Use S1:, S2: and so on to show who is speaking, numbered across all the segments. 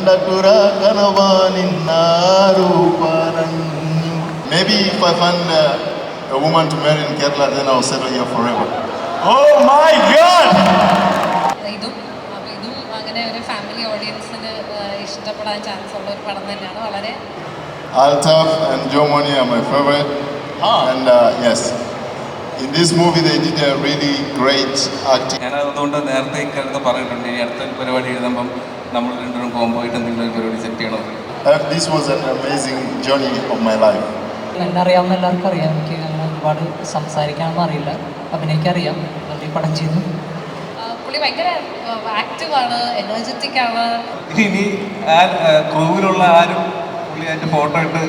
S1: കണ്ടട്ടുര കനവാനിന്നാരു പറഞ്ഞു. Maybe if I find a woman to marry in Kerala, then I'll settle here forever.
S2: Oh my God!
S3: ഇതും അങ്ങനെ ഒരു family ഓഡിയൻസിന് ഇഷ്ടപ്പെടാൻ chance ഉള്ള ഒരു പടം തന്നെയാണ്. വളരെ
S1: Altaf and Joe Money are my favorite. And yes, in this movie they did a really great acting.
S4: ഞാൻ അതുകൊണ്ട് നേരത്തെ ഇക്കാലത്ത് പറഞ്ഞിട്ടുണ്ട്, ഈ അടുത്ത പരിപാടി എഴുതുമ്പം നമ്മൾ രണ്ടുപേരും പോകുമ്പോയിട്ട് എന്തെങ്കിലും ഒരു പരിപാടി സെറ്റ് ചെയ്യണം.
S1: This was an amazing journey of my life.
S5: എന്നെ അറിയാവുന്ന എല്ലാവർക്കും അറിയാം. എനിക്ക് അങ്ങനെ ഒരുപാട് സംസാരിക്കാനൊന്നും അറിയില്ല, അഭിനയിക്കറിയാം. ഈ പടം ചെയ്തു.
S3: പുള്ളി ഭയങ്കര ആക്റ്റീവാണ്, എനർജറ്റിക് ആണ്.
S4: ഇനി ക്രൂവിലുള്ള ആരും പുള്ളിയായിട്ട് ഫോട്ടോ ഇട്ട്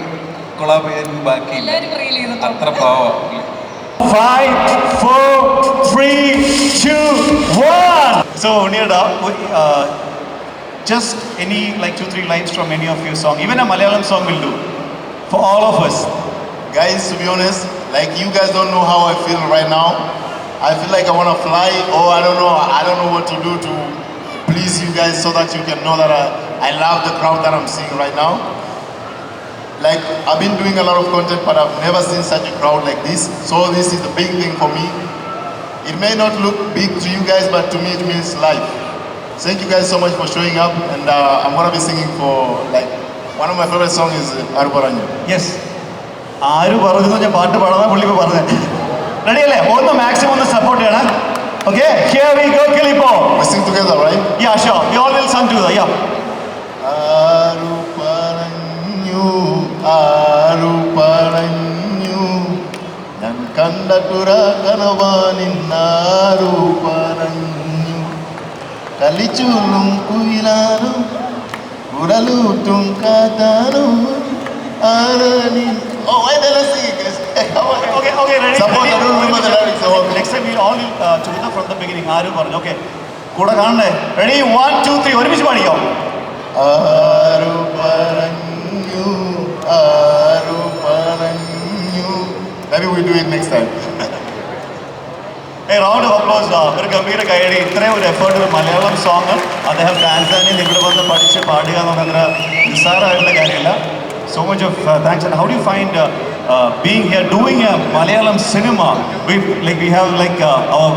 S4: കൊളാബ് ചെയ്യാൻ ബാക്കി
S3: എല്ലാവരും റീൽ ചെയ്തിട്ടുണ്ട്.
S4: അത്ര പാവമാണ്.
S2: 5, 4, 3, 2, 1. So Nirda, just any like 2-3 lines from any of your song, even a Malayalam song will do for all of us.
S1: Guys, to be honest, like you guys don't know how I feel right now. I feel like I want to fly. I don't know what to do to please you guys so that you can know that I love the crowd that I'm seeing right now. Like, I've been doing a lot of content, but I've never seen such a crowd like this. So this is the big thing for me. It may not look big to you guys, but to me it means life. Thank you guys so much for showing up, and I'm going to be singing for, like, one of my favorite songs is Aruparanju.
S2: Yes. ആര് പറഞ്ഞു ഞാൻ പാട്ട് പാടാൻ പുള്ളി ഇപ്പോൾ പറഞ്ഞത്. Ready അല്ലേ? ഒന്ന് മാക്സിമം ഒന്ന് സപ്പോർട്ട് ചെയ്യണം. Okay, here we go, Kilipo.
S1: We sing together, right?
S2: Yeah, sure. We all will sing together. Yeah.
S1: Aruparanju ഞാൻ കണ്ടട്ടുര കനവാനിന്നാരു പറഞ്ഞു. കളിച്ചൂലും കുയിലാനും ഉടലൂട്ടും കാറ്റാനും ആരാനി. Oh, why did I sing it, guys?
S2: Okay, ready?
S1: Support, I don't remember the lyrics. So
S2: Next time we'll all together from the beginning. ആര് പറഞ്ഞു? Okay. കൂടെ കാണണ്ടേ? Ready? 1, 2, 3. ഒരുമിച്ച് പാടിക്കോ.
S1: Aruparanju, Aruparanju. Maybe we do it next time.
S2: A round of applause. ഒരു ഗംഭീര കൈയടി. ഇത്രയും ഒരു എഫേർട്ട് ഒരു മലയാളം സോങ് അദ്ദേഹം ടാൻസാനിയിൽ ഇവിടെ വന്ന് പഠിച്ച് പാടുക എന്ന് പറഞ്ഞാൽ നിസ്സാരമായിട്ടുള്ള കാര്യമില്ല. So much of thanks. And how do you find being here, doing a Malayalam cinema? We have like our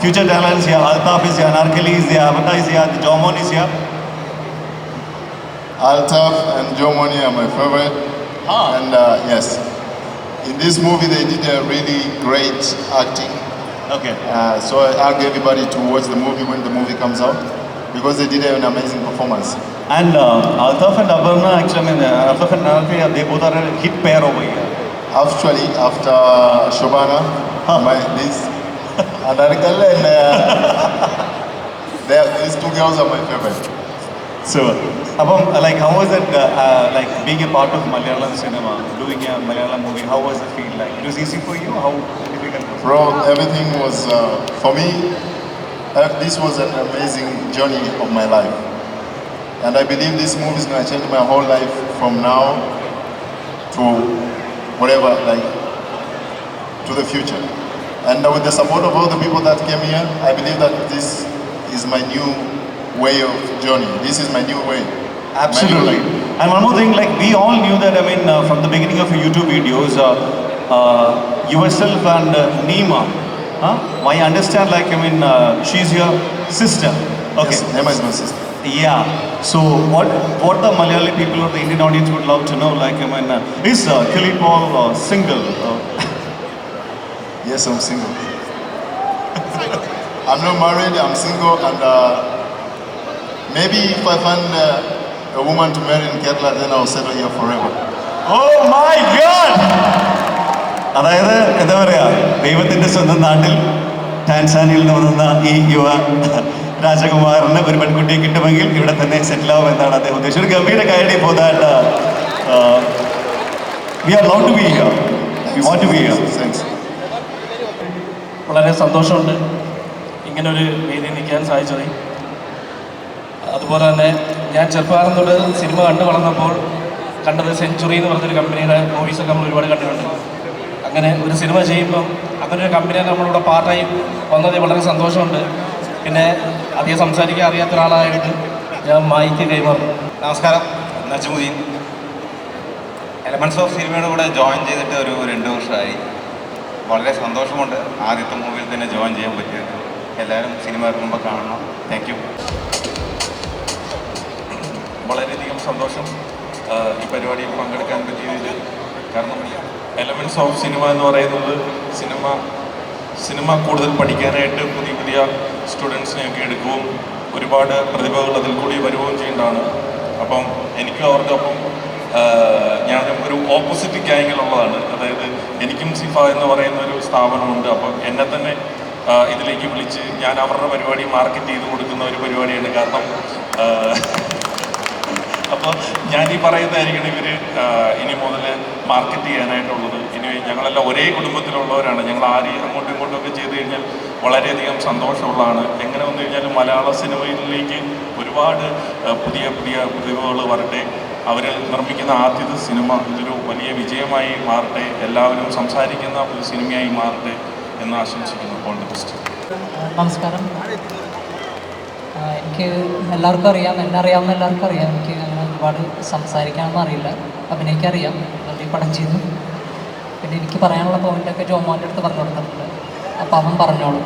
S2: future talents here. Altaf is here, Anarkali is here, Avatar is here, Joe Money is here.
S1: Altaf and Joe Money are my favorite. And yes, in this movie they did a really great acting.
S2: Okay.
S1: So I urge everybody to watch the movie when the movie comes out, because they did an amazing performance.
S2: And Altaf and Aparna, actually, Altaf and Anarkali, they both are a hit pair over here.
S1: Actually, after Shobana, this Anarkali and these two girls are my favorite.
S2: So, like, how was it, like, being a part of Malayalam cinema, doing a Malayalam movie? How was the feel like? It was easy for you? How difficult was it?
S1: Bro, everything was, for me, this was an amazing journey of my life. And I believe this movie is going to change my whole life from now to whatever, like, to the future. And with the support of all the people that came here, I believe that this is my new way of journey. This is my new way.
S2: Absolutely. And one more thing, like, we all knew that, from the beginning of your YouTube videos, yourself and Neema, I understand, like, she's your sister. Okay.
S1: Yes, Neema is my sister.
S2: Yeah. So what the Malayali people or the Indian audience would love to know, like, is Kilipo single?
S1: Yes, I'm single. I'm not married, I'm single, and maybe if I find a woman to marry in Kerala, then I'll settle here forever.
S2: Oh my God! അതായത് എന്താ പറയുക, ദൈവത്തിൻ്റെ സ്വന്തം നാട്ടിൽ ടാൻസാനിയിൽ നിന്ന് വന്ന ഈ യുവ രാജകുമാരന് ഒരു പെൺകുട്ടിയെ കിട്ടുമെങ്കിൽ ഇവിടെ തന്നെ സെറ്റിൽ ആവും എന്നാണ് അദ്ദേഹം ഉദ്ദേശിച്ചത്. ഒരു ഗംഭീര കൈയടി for that. We are allowed to be here. We want to be here.
S1: Thanks.
S6: വളരെ സന്തോഷമുണ്ട് ഇങ്ങനൊരു വേദി നിൽക്കാൻ സാധിച്ചത്. അതുപോലെ തന്നെ ഞാൻ ചെറുപ്പകാലം തൊട്ട് സിനിമ കണ്ടു വളർന്നപ്പോൾ കണ്ടത് സെഞ്ചുറി എന്ന് പറഞ്ഞൊരു കമ്പനിയുടെ മൂവീസൊക്കെ നമ്മൾ ഒരുപാട് കണ്ടിട്ടുണ്ട്. അങ്ങനെ ഒരു സിനിമ ചെയ്യുമ്പം അങ്ങനെ ഒരു കമ്പനി നമ്മളിവിടെ പാർട്ടായി വന്നതിൽ വളരെ സന്തോഷമുണ്ട്. പിന്നെ അധികം സംസാരിക്കാൻ അറിയാത്ത ഒരാളായിട്ട് ഞാൻ മൈക്ക് കൈമാറും.
S7: നമസ്കാരം, നജമുദ്ദീൻ. എലമെൻറ്റ്സ് ഓഫ് സിനിമയുടെ കൂടെ ജോയിൻ ചെയ്തിട്ട് ഒരു 2 വർഷമായി. വളരെ സന്തോഷമുണ്ട് ആദ്യത്തെ മൂവിയിൽ തന്നെ ജോയിൻ ചെയ്യാൻ പറ്റിയത്. എല്ലാവരും സിനിമ ഇറങ്ങുമ്പോൾ കാണണം. Thank you.
S8: വളരെയധികം സന്തോഷം ഈ പരിപാടിയിൽ പങ്കെടുക്കാൻ പറ്റിയതിൽ. കാരണം എലമെൻറ്റ്സ് ഓഫ് സിനിമ എന്ന് പറയുന്നത് സിനിമ കൂടുതൽ പഠിക്കാനായിട്ട് പുതിയ സ്റ്റുഡൻസിനെയൊക്കെ എടുക്കുകയും ഒരുപാട് പ്രതിഭകൾ അതിൽ കൂടി വരുകയും ചെയ്യേണ്ടതാണ്. അപ്പം എനിക്കും അവർക്കൊപ്പം ഞാനും ഒരു ഓപ്പോസിറ്റ് ഗ്യാങ്ങിലുള്ളതാണ്. അതായത് എനിക്കും സിഫ എന്ന് പറയുന്ന ഒരു സ്ഥാപനമുണ്ട്. അപ്പം എന്നെ തന്നെ ഇതിലേക്ക് വിളിച്ച് ഞാൻ അവരുടെ പരിപാടി മാർക്കറ്റ് ചെയ്ത് കൊടുക്കുന്ന ഒരു പരിപാടിയാണ്. കാരണം അപ്പോൾ ഞാൻ ഈ പറയുന്നതായിരിക്കണം ഇവർ ഇനി മുതൽ മാർക്കറ്റ് ചെയ്യാനായിട്ടുള്ളത്. ഇനി ഞങ്ങളെല്ലാം ഒരേ കുടുംബത്തിലുള്ളവരാണ്. ഞങ്ങൾ ആരെയും അങ്ങോട്ടും ഇങ്ങോട്ടും ഒക്കെ ചെയ്ത് കഴിഞ്ഞാൽ വളരെയധികം സന്തോഷമുള്ളതാണ്. എങ്ങനെ വന്നു കഴിഞ്ഞാൽ മലയാള സിനിമയിലേക്ക് ഒരുപാട് പുതിയ പ്രതിഭകൾ വരട്ടെ. അവർ നിർമ്മിക്കുന്ന ആദ്യത്തെ സിനിമ ഇതൊരു വലിയ വിജയമായി മാറട്ടെ. എല്ലാവരും സംസാരിക്കുന്ന ഒരു സിനിമയായി മാറട്ടെ എന്ന് ആശംസിക്കുന്നു. All the best.
S5: നമസ്കാരം. എനിക്ക് എല്ലാവർക്കും അറിയാം, എന്നെ അറിയാവുന്ന എല്ലാവർക്കും അറിയാം. എനിക്ക് അങ്ങനെ ഒരുപാട് സംസാരിക്കാനൊന്നും അറിയില്ല. അഭിനയിക്കറിയാം, നല്ല പടം ചെയ്തു. പിന്നെ എനിക്ക് പറയാനുള്ള പോയിൻ്റൊക്കെ ജോമോൻ്റെ അടുത്ത് പറഞ്ഞു കൊടുത്തിട്ടുണ്ട്. അപ്പോൾ അവൻ പറഞ്ഞോളും.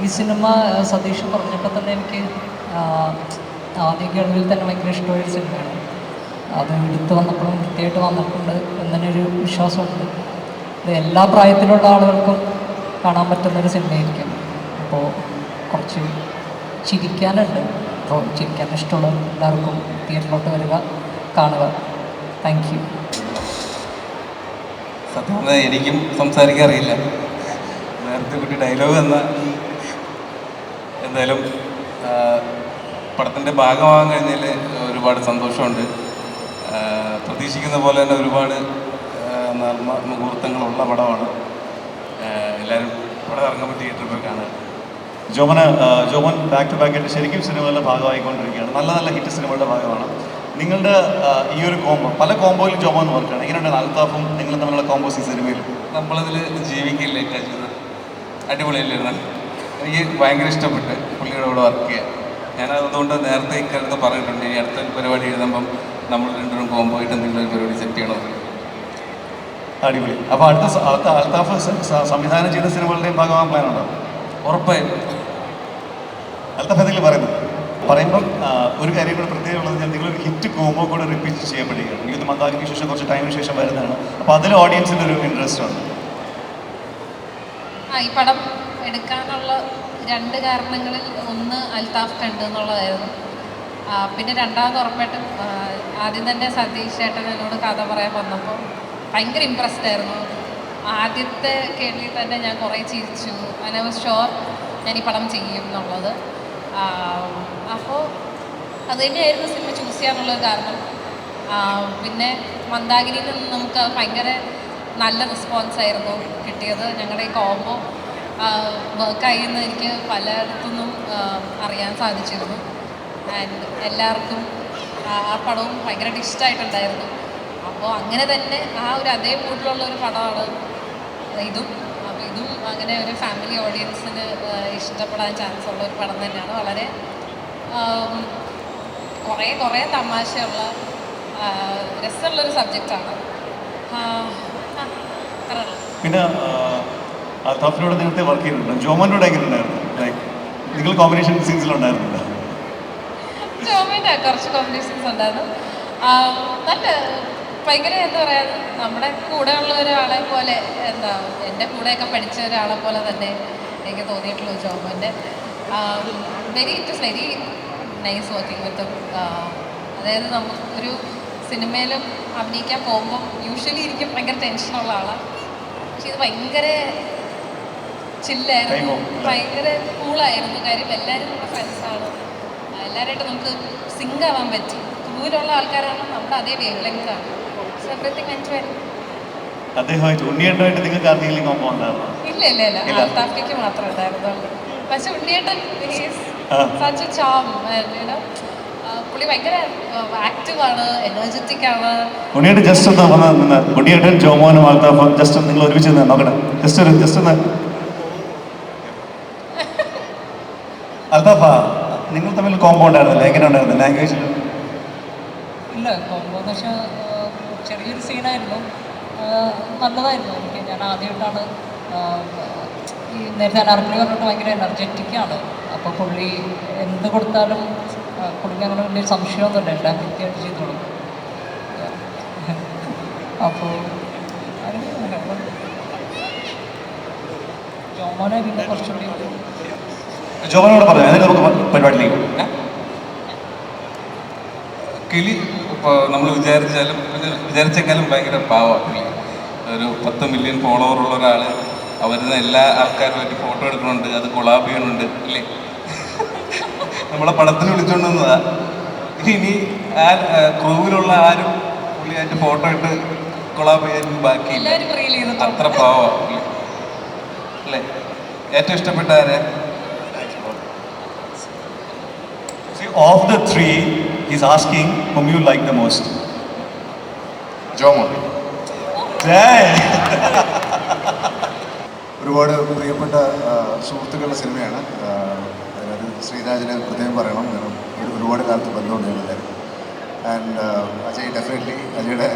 S5: ഈ സിനിമ സതീഷ് പറഞ്ഞപ്പോൾ തന്നെ എനിക്ക് ആദ്യ കേൾവിൽ തന്നെ ഭയങ്കര ഇഷ്ടമായൊരു സിനിമയാണ്. അത് എടുത്ത് വന്നപ്പോഴും വൃത്തിയായിട്ട് വന്നിട്ടുണ്ട് എന്നൊരു വിശ്വാസമുണ്ട്. ഇത് എല്ലാ പ്രായത്തിലുള്ള ആളുകൾക്കും കാണാൻ പറ്റുന്നൊരു സിനിമയായിരിക്കും. അപ്പോൾ കുറച്ച് ചിരിക്കാനുണ്ട്. അപ്പോൾ ചിരിക്കാൻ ഇഷ്ടമുള്ള എല്ലാവർക്കും തിയേറ്ററിലോട്ട് വരിക, കാണുക. Thank you.
S4: സത്യം പറഞ്ഞാൽ എനിക്കും സംസാരിക്കാൻ അറിയില്ല. നേരത്തെ കുട്ടി ഡയലോഗ് എന്തായാലും പടത്തിൻ്റെ ഭാഗമാകാൻ കഴിഞ്ഞാൽ ഒരുപാട് സന്തോഷമുണ്ട്. പ്രതീക്ഷിക്കുന്ന പോലെ തന്നെ ഒരുപാട് മുഹൂർത്തങ്ങളുള്ള പടമാണ്. എല്ലാവരും പടം ഇറങ്ങുമ്പോൾ തിയേറ്ററിൽ പോയി കാണുക.
S2: ജോമൻ ബാക്ക് ടു ബാക്ക് ആയിട്ട് ശരിക്കും സിനിമകളുടെ ഭാഗമായിക്കൊണ്ടിരിക്കുകയാണ്. നല്ല നല്ല ഹിറ്റ് സിനിമകളുടെ ഭാഗമാണ്. നിങ്ങളുടെ ഈ ഒരു കോംബോ, പല കോംബോയിലും ജോമൻ വർക്കാണ്. എങ്ങനെയുണ്ട് അൽത്താഫും നിങ്ങളും തമ്മിലുള്ള കോംബോസ് ഈ സിനിമയിൽ?
S4: നമ്മളതിൽ ജീവിക്കില്ലേ കഴിച്ചത് അടിപൊളിയല്ലായിരുന്നു. എനിക്ക് ഭയങ്കര ഇഷ്ടപ്പെട്ട് പുള്ളിയുടെ കൂടെ വർക്ക് ചെയ്യാൻ. ഞാനതുകൊണ്ട് നേരത്തെ ഇക്കാലത്ത് പറഞ്ഞിട്ടുണ്ട്, ഇനി അടുത്ത പരിപാടി എഴുതുമ്പം നമ്മൾ രണ്ടുപേരും കോംബോ ആയിട്ട് എന്തെങ്കിലും ഒരു പരിപാടി സെറ്റ് ചെയ്യണം.
S2: അടിപൊളി. അപ്പോൾ അടുത്ത അൽത്താഫ് സംവിധാനം ചെയ്ത സിനിമകളുടെയും ഭാഗമാകാൻ പ്ലാനുണ്ടോ?
S4: ഉറപ്പായും.
S2: അൽത്താഫ് എന്തെങ്കിലും പറയുമ്പം ഒരു കാര്യം കൂടെ പ്രത്യേകം ഉള്ളത്, ഞാൻ നിങ്ങളൊരു ഹിറ്റ് കോംബോ കൂടെ റിപ്പീറ്റ് ചെയ്യപ്പെടുകയാണ്. എനിക്കൊന്ന് മന്ദാകിക്ക് ശേഷം കുറച്ച് ടൈമിന് ശേഷം വരുന്നതാണ്. അപ്പോൾ അതിൽ ഓഡിയൻസിൻ്റെ ഒരു ഇൻട്രസ്റ്റ് ഉണ്ട്.
S3: ഈ പടം എടുക്കാനുള്ള 2 കാരണങ്ങളിൽ ഒന്ന് അൽത്താഫ് കണ്ടു എന്നുള്ളതായിരുന്നു. പിന്നെ രണ്ടാമത് ഉറപ്പായിട്ടും ആദ്യം തന്നെ സതീഷ് ചേട്ടൻ എന്നോട് കഥ പറയാൻ വന്നപ്പോൾ ഭയങ്കര ഇമ്പ്രസ്ഡ് ആയിരുന്നു. ആദ്യത്തെ കേൾവിയിൽ തന്നെ ഞാൻ കുറേ ചിരിച്ചു. ഐ വാസ് ഷുവർ ഞാൻ ഈ പടം ചെയ്യും എന്നുള്ളത്. അപ്പോൾ അത് തന്നെയായിരുന്നു സിനിമ ചൂസ് ചെയ്യാനുള്ളൊരു കാരണം. പിന്നെ മന്ദാകിനിയിൽ നിന്ന് നമുക്ക് ഭയങ്കര നല്ല റെസ്പോൺസായിരുന്നു കിട്ടിയത്. ഞങ്ങളുടെ ഈ കോംബോ വർക്കായി എന്ന് എനിക്ക് പലയിടത്തുനിന്നും അറിയാൻ സാധിച്ചിരുന്നു. ആൻഡ് എല്ലാവർക്കും ആ പടവും ഭയങ്കരമായിട്ട് ഇഷ്ടമായിട്ടുണ്ടായിരുന്നു. അപ്പോൾ അങ്ങനെ തന്നെ ആ ഒരു അതേ മൂഡിലുള്ള ഒരു പടമാണ് ഇതും. അപ്പോൾ ഇതും അങ്ങനെ ഒരു ഫാമിലി ഓഡിയൻസിന് ഇഷ്ടപ്പെടാൻ ചാൻസ് ഉള്ള ഒരു പടം തന്നെയാണ്. വളരെ കുറേ തമാശയുള്ള രസമുള്ളൊരു സബ്ജക്റ്റാണ്.
S2: പിന്നെ അൽത്താഫിനോട് നേരത്തെ വർക്ക് ചെയ്തിട്ടുണ്ട്. ജോമനോട് എങ്ങനെ ഉണ്ടായിരുന്നു? ലൈക്ക് നിങ്ങൾ കോമ്പിനേഷൻ സീൻസിലുണ്ടായിരുന്നില്ല?
S3: ജോമൻ്റെ കുറച്ച് കോമ്പിനേഷൻസ് ഉണ്ടായിരുന്നു. നല്ല ഭയങ്കര എന്താ പറയുക, നമ്മുടെ കൂടെയുള്ള ഒരാളെ പോലെ, എൻ്റെ കൂടെയൊക്കെ പഠിച്ച ഒരാളെ പോലെ തന്നെ എനിക്ക് തോന്നിയിട്ടുള്ളൂ ജോമൻ്റെ. It is very nice working with. അതായത് നമുക്കൊരു സിനിമയിലും അഭിനയിക്കാൻ പോകുമ്പോൾ യൂഷ്വലി ഇരിക്കും ഭയങ്കര ടെൻഷനുള്ള ആളാണ്. പക്ഷെ ഇത് ഭയങ്കര ചില്ലായിരുന്നു, ഭയങ്കര കൂളായിരുന്നു. കാര്യം എല്ലാവരും നമ്മുടെ ഫ്രണ്ട്സാണ്. എല്ലാവരുമായിട്ട് നമുക്ക് സിങ്ക് ആവാൻ പറ്റി. ദൂരമുള്ള ആൾക്കാരാണ്, നമ്മുടെ അതേ വേവ് ലെങ്താണ്. So everything went well.
S2: അദ്ദേഹമായിട്ട് ഉണ്ണിയേട്ടനായിട്ട് നിങ്ങൾക്ക് ആർക്കെങ്കിലും കോമ്പോ ഉണ്ടായിരുന്നോ?
S3: ഇല്ല, അൽത്താഫിക്ക് മാത്രമേ ഉണ്ടായിരുന്നുള്ളൂ. പക്ഷെ ഉണ്ണിയേട്ടൻ സച്ച് എ ചാം. പുള്ളി ഭയങ്കര ആക്റ്റീവാണ്, എനർജറ്റിക് ആണ്.
S2: ഉണ്ണിയേട്ടൻ ജസ്റ്റ് ഒന്ന് വന്ന് നിന്ന്, ഉണ്ണിയേട്ടൻ ജോമോനും അൽത്താഫും ജസ്റ്റ് നിങ്ങൾ ഒരുമിച്ച് നിന്ന് നോക്കട്ടെ. ജസ്റ്റ് ഒന്ന്. അൽത്താഫ, നിങ്ങൾ തമ്മിൽ കോമ്പോ ഉണ്ടായിരുന്നില്ല, എങ്ങനെ ഉണ്ടായിരുന്നു ലാംഗ്വേജ്?
S5: ഇല്ല, കോമ്പോ എന്ന് വെച്ചാൽ ചെറിയൊരു സീനായിരുന്നു, നല്ലതായിരുന്നു. എനിക്ക് ഞാൻ ആദ്യമായിട്ടാണ് ഈ നേരത്തെ അനാർക്കലി പറഞ്ഞിട്ട് ഭയങ്കര എനർജറ്റിക്കാണ്. അപ്പോൾ പുള്ളി എന്ത് കൊടുത്താലും പുള്ളിക്ക് അങ്ങനെ വലിയ സംശയമൊന്നുമില്ല, എല്ലാം കൃത്യമായിട്ട് ചെയ്ത് കൊടുക്കും. അപ്പോൾ ജോമോനെ പിന്നെ കുറച്ചുകൂടി
S2: ജോമനോട് പറഞ്ഞു എന്നിട്ട് നമുക്ക് പരിപാടിയിലേക്ക്
S4: കിളി ഇപ്പോൾ നമ്മൾ വിചാരിച്ചാലും വിചാരിച്ചെങ്കിലും ഭയങ്കര പാവമാണ് പുള്ളി. ഒരു 10 മില്യൺ ഫോളോവർ ഉള്ള ഒരാൾ, അവരുന്ന എല്ലാ ആൾക്കാരുമായിട്ട് ഫോട്ടോ എടുക്കുന്നുണ്ട്, അത് കൊളാബ് ചെയ്യുന്നുണ്ട് ഇല്ലേ. നമ്മളെ പടത്തിന് വിളിച്ചുകൊണ്ട് വന്നതാ. ഇനി ആ ക്രൂവിലുള്ള ആരും പുള്ളിയായിട്ട് ഫോട്ടോ ഇട്ട് കൊളാബ് ചെയ്യാൻ ബാക്കിയില്ല. അത്ര പാവമാണ് പുള്ളി അല്ലേ. ഏറ്റവും ഇഷ്ടപ്പെട്ട ആരെ?
S2: Of the three, he's asking whom you like the most.
S1: Jomon.
S9: ഒരുപാട് പ്രിയപ്പെട്ട സുഹൃത്തുക്കളുടെ സിനിമയാണ്. അതായത് ശ്രീരാജിനെ പ്രത്യേകം പറയണം, കാരണം ഒരുപാട് കാലത്ത് ബന്ധമുണ്ട് ഞങ്ങളെല്ലാവരും. ആൻഡ് അജയ് ഡെഫിനറ്റ്ലി അജയുടെ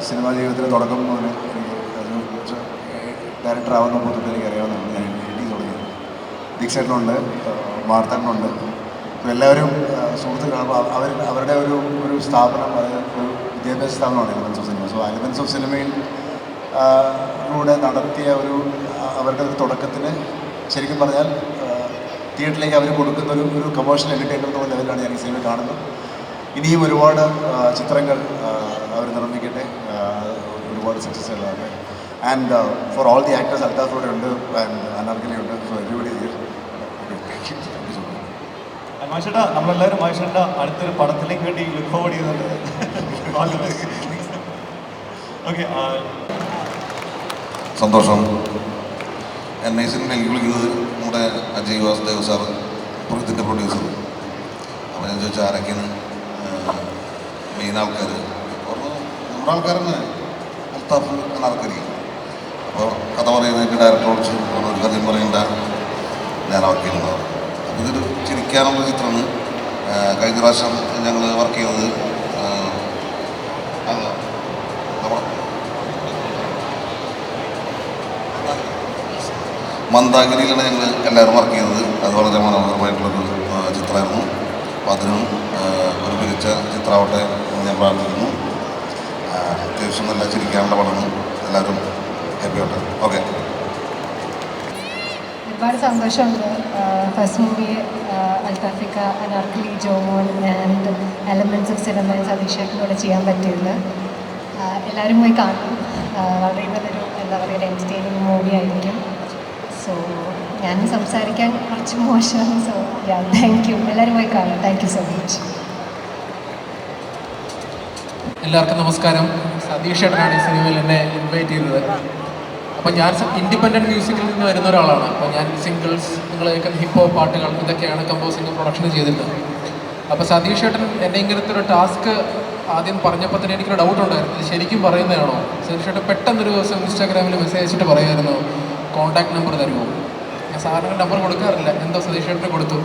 S9: സിനിമാ ജീവിതത്തിൻ്റെ തുടക്കം മുതൽ എനിക്ക് ഡയറക്ടർ ആവുന്നപ്പോൾ തൊട്ട് എനിക്ക് അറിയാവുന്നതാണ്. ഞാൻ എഴുതി തുടങ്ങിയത്. ദീക്ഷേട്ടനുണ്ട്, മാർത്താനുണ്ട്. അപ്പോൾ എല്ലാവരും സുഹൃത്തുക്കളാണ്. അവരുടെ ഒരു സ്ഥാപനം, അതായത് ഒരു വിദ്യാഭ്യാസ സ്ഥാപനമാണ് elements of cinema. So elements of സിനിമയിൽ ലൂടെ നടത്തിയ അവരുടെ ഒരു തുടക്കത്തിന് ശരിക്കും പറഞ്ഞാൽ തിയേറ്ററിലേക്ക് അവർ കൊടുക്കുന്ന ഒരു കമേഴ്ഷ്യൽ എൻ്റർടൈനർ എന്നുള്ള ലെവലിലാണ് ഞാൻ ഈ സിനിമ കാണുന്നത്. ഇനിയും ഒരുപാട് ചിത്രങ്ങൾ അവർ നിർമ്മിക്കട്ടെ, ഒരുപാട് സക്സസ്സുകളാണ്. And for all the actors, Althaf ഇവിടെ ഉണ്ട്, ആൻഡ് അനാർക്കലി ഉണ്ട്. So everybody here.
S2: മഹേഷേട്ടാ, നമ്മളെല്ലാവരും മഹേഷേട്ടാ അടുത്തൊരു പടത്തിലേക്ക് വേണ്ടി ലുക്ക് ഫോർവേഡ് ചെയ്യുന്നുണ്ട്. ഓക്കെ,
S10: സന്തോഷം. എന്നെ ഈ സിനിമയിലേക്ക് വിളിക്കുന്നത് നമ്മുടെ അജയ് വാസുദേവ് സാർ, ഇതിൻ്റെ പ്രൊഡ്യൂസർ. അപ്പോൾ ഞാൻ ചോദിച്ചാൽ ആരൊക്കെയാണ് മെയിൻ ആൾക്കാർ? പറഞ്ഞു നമ്മുടെ ആൾക്കാരെന്നെ അൽത്താഫ് അനാർക്കലി. അപ്പോൾ കഥ പറയുന്നതിൻ്റെ ഡയറക്ടർ വിളിച്ചു, ഒരു കഥയും പറയേണ്ട ഞാൻ വർക്ക് ചെയ്യുന്നതാണ്. അപ്പോൾ ഇതൊരു ചിരിക്കാനുള്ള ചിത്രമാണ്. കഴിഞ്ഞ പ്രാവശ്യം ഞങ്ങൾ വർക്ക് ചെയ്യുന്നത് മന്ദാഗിരിയിലാണ് ഞങ്ങൾ എല്ലാവരും വർക്ക് ചെയ്യുന്നത്. അത് വളരെ മനോഹരമായിട്ടുള്ളൊരു ചിത്രമായിരുന്നു. അപ്പോൾ അതിനും ഒരു മികച്ച ചിത്രമാവട്ടെ എന്ന് ഞാൻ പ്രാർത്ഥിക്കുന്നു. അത്യാവശ്യം നല്ല ചിരിക്കാനുള്ള പടമാണ്. എല്ലാവരും ഹാപ്പി ആവട്ടെ. ഓക്കെ.
S11: ഒരുപാട് സന്തോഷമുണ്ട്. ഫസ്റ്റ് മൂവി അൽത്താഫിക്ക, Anarkali, Jomon and elements of cinema സതീഷേട്ടനോട് ചെയ്യാൻ പറ്റിയത്. എല്ലാവരും പോയി കാണും. വളരെ നല്ലൊരു എന്താ പറയുക എൻ്റർടൈനിങ് മൂവി ആയിരിക്കും. സോ ഞാൻ സംസാരിക്കാൻ കുറച്ച് മോശമാണ്. So thank you. എല്ലാവരും പോയി കാണും. Thank you so much.
S6: എല്ലാവർക്കും നമസ്കാരം. സതീഷ് ഏട്ടനാണ് ഈ സിനിമയിൽ എന്നെ ഇൻവൈറ്റ് ചെയ്തത്. അപ്പോൾ ഞാൻ ഇൻഡിപെൻഡൻറ്റ് മ്യൂസിക്കിൽ നിന്ന് വരുന്ന ഒരാളാണ്. അപ്പോൾ ഞാൻ സിംഗിൾസ്, നിങ്ങൾ കേൾക്കുന്ന ഹിപ്പ് ഹോപ്പ് പാട്ടുകൾ, ഇതൊക്കെയാണ് കമ്പോസിങ് പ്രൊഡക്ഷൻ ചെയ്തിരുന്നത്. അപ്പോൾ സതീഷ് ഏട്ടൻ എൻ്റെ ഇങ്ങനത്തെ ഒരു ടാസ്ക് ആദ്യം പറഞ്ഞപ്പോൾ തന്നെ എനിക്കൊരു ഡൗട്ട് ഉണ്ടായിരുന്നു, ഇത് ശരിക്കും പറയുന്നതാണോ? സതീഷ് ഏട്ടൻ പെട്ടെന്നൊരു ദിവസം ഇൻസ്റ്റാഗ്രാമിൽ മെസ്സേജ് അയച്ചിട്ട് പറയുമായിരുന്നു, കോൺടാക്ട് നമ്പർ തരുമോ? ഞാൻ സാധാരണ നമ്പർ കൊടുക്കാറില്ല, എന്തോ സതീഷ് ഏട്ടനെ കൊടുത്തു.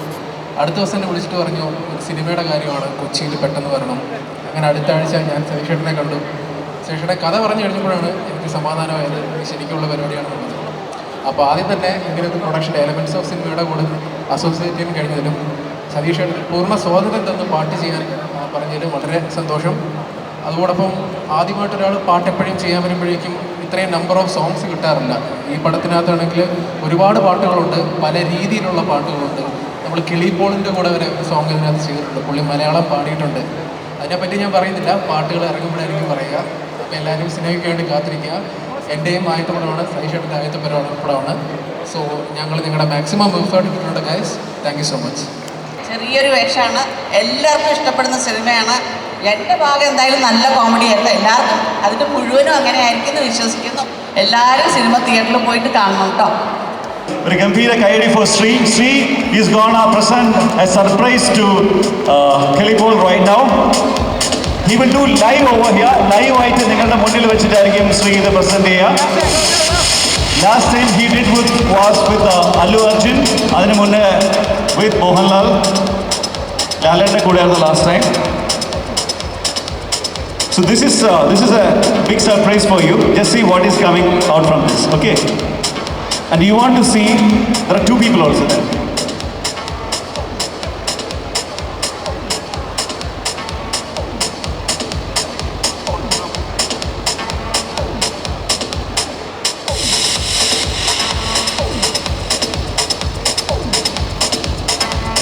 S6: അടുത്ത ദിവസം എന്നെ വിളിച്ചിട്ട് പറഞ്ഞു, ഒരു സിനിമയുടെ കാര്യമാണ്, കൊച്ചിയിൽ പെട്ടെന്ന് വരണം. അങ്ങനെ അടുത്ത ആഴ്ച ഞാൻ സതീഷ് ഏട്ടനെ കണ്ടു. സതീഷ് ഏട്ടൻ കഥ പറഞ്ഞു കഴിഞ്ഞപ്പോഴാണ് എനിക്ക് സമാധാനമായത്, ശരിക്കുള്ള പരിപാടിയാണെന്നുള്ളത്. അപ്പോൾ ആദ്യം തന്നെ ഇങ്ങനത്തെ പ്രൊഡക്ഷൻ എലമെൻറ്റ്സ് ഓഫ് സിനിമയുടെ കൂടെ അസോസിയേറ്റ് ചെയ്യാൻ കഴിഞ്ഞതിലും സതീഷ് ഏട്ടൻ പൂർണ്ണ സ്വാതന്ത്ര്യം തന്ന് പാട്ട് ചെയ്യാൻ പറഞ്ഞതിലും വളരെ സന്തോഷം. അതോടൊപ്പം ആദ്യമായിട്ടൊരാൾ പാട്ട് എപ്പോഴും ചെയ്യാൻ വരുമ്പോഴേക്കും ഇത്രയും നമ്പർ ഓഫ് സോങ്സ് കിട്ടാറില്ല. ഈ പടത്തിനകത്താണെങ്കിൽ ഒരുപാട് പാട്ടുകളുണ്ട്, പല രീതിയിലുള്ള പാട്ടുകളുണ്ട്. നമ്മൾ കിളിപോളിൻ്റെ കൂടെ വരെ ഒരു സോങ് ഇതിനകത്ത് ചെയ്തിട്ടുണ്ട്, പുള്ളി മലയാളം പാടിയിട്ടുണ്ട്. അതിനെപ്പറ്റി ഞാൻ പറയുന്നില്ല, പാട്ടുകൾ ഇറങ്ങുമ്പോഴായിരിക്കും പറയുക. അപ്പോൾ എല്ലാവരും സിനിമയ്ക്ക് വേണ്ടി കാത്തിരിക്കുക. എൻ്റെയും ആദ്യത്തെ പടമാണ്, സതീഷേട്ടൻ്റെ ആദ്യത്തെ പടമാണ്. സോ ഞങ്ങൾ നിങ്ങളുടെ മാക്സിമം എഫേർട്ട് ഇട്ടിട്ടുണ്ട് guys. Thank you so much.
S12: ചെറിയൊരു വേഷമാണ്, എല്ലാവർക്കും ഇഷ്ടപ്പെടുന്ന സിനിമയാണ്. എൻ്റെ ഭാഗം എന്തായാലും നല്ല കോമഡി ആയിരുന്നു. എല്ലാവർക്കും അതിൻ്റെ മുഴുവനും അങ്ങനെ ആയിരിക്കും എന്ന് വിശ്വസിക്കുന്നു. എല്ലാവരും സിനിമ തിയേറ്ററിൽ പോയിട്ട് കാണണം കേട്ടോ.
S2: ഒരു ഗംഭീര കൈയടി for Sree. Sree is gonna present a surprise to കിളിപോൾ right now. He will do live over here. Live ആയിട്ട് നിങ്ങളുടെ മുന്നിൽ വെച്ചിട്ടായിരിക്കും ശ്രീ ഇത് പ്രസന്റ് ചെയ്യുക. Last time he did was with Allu Arjun, അതിനു മുന്നേ വിത്ത് മോഹൻലാൽ. ലാലേട്ടൻ്റെ കൂടെയായിരുന്നു last time. So this is a big surprise for you. Just see what is coming out from this, okay? And you want to see, there are two people also there.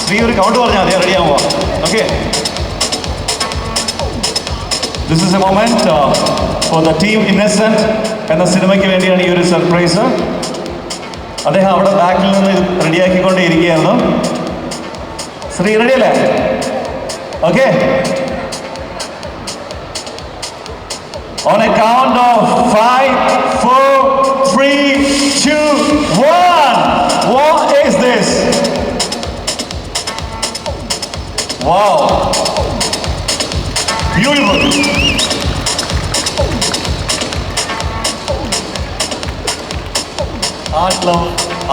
S2: Sri, ഒരു count പറഞ്ഞാൽ മതി, ready ആവുക. Okay. This is a moment for the team Innocent എന്ന സിനിമയ്ക്ക് വേണ്ടിയാണ് ഈ ഒരു surprise. അദ്ദേഹം അവിടെ ബാക്കിൽ നിന്ന് റെഡിയാക്കിക്കൊണ്ടേ ഇരിക്കുകയായിരുന്നു. ശ്രീ റെഡി അല്ലേ? Okay. On a count of 5, 4, 3, 2, 1. What is this? Wow. Beautiful.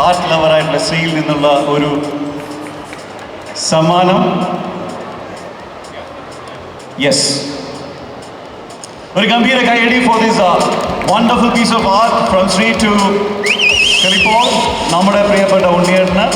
S2: Art ലവറായിട്ടുള്ള ശ്രീയിൽ നിന്നുള്ള ഒരു സമ്മാനം. യെസ്, ഒരു ഗംഭീര കൈയടി for this wonderful piece of art from Sree to ഫിലിപ്പോൾ, നമ്മുടെ പ്രിയപ്പെട്ട ഉണ്ണിയേട്ടന്.